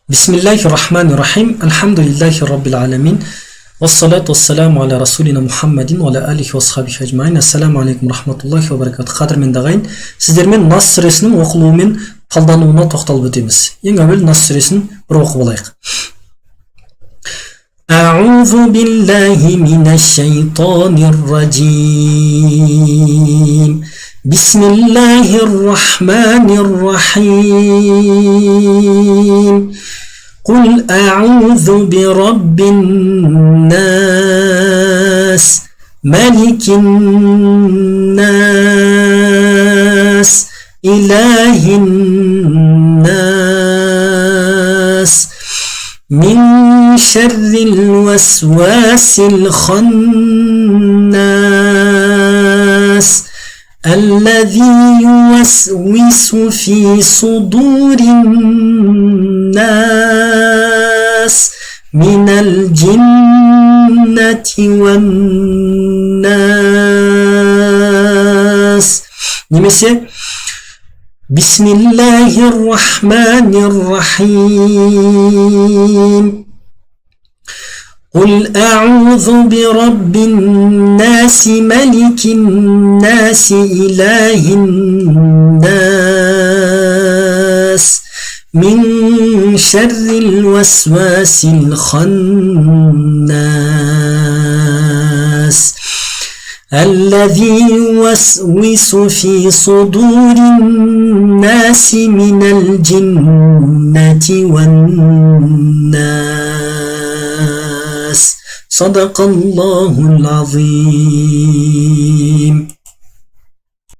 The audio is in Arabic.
بسم الله الرحمن الرحيم الحمد لله رب العالمين والصلاة والسلام على رسولنا محمد وعلى آله وصحبه أجمعين. Assalamu alaikum rahmatullahi wa barakatuh. Қадірменді ағайын, сіздермен Нас сүресінің оқылуы мен талдануына тоқталып өтеміз. Ең әуел Нас сүресін бір оқып алайық. أعوذ بالله من الشيطان الرجيم بسم الله الرحمن الرحيم قل أعوذ برب الناس ملك الناس إله الناس من شر الوسواس الخناس الذي يوسوس في صدور الناس من الجنة والناس. بسم الله الرحمن الرحيم قل أعوذ برب الناس ملك الناس إله الناس من شر الوسواس الخناس الذي يوسوس في صدور الناس من الجنة والناس. صدق الله العظيم.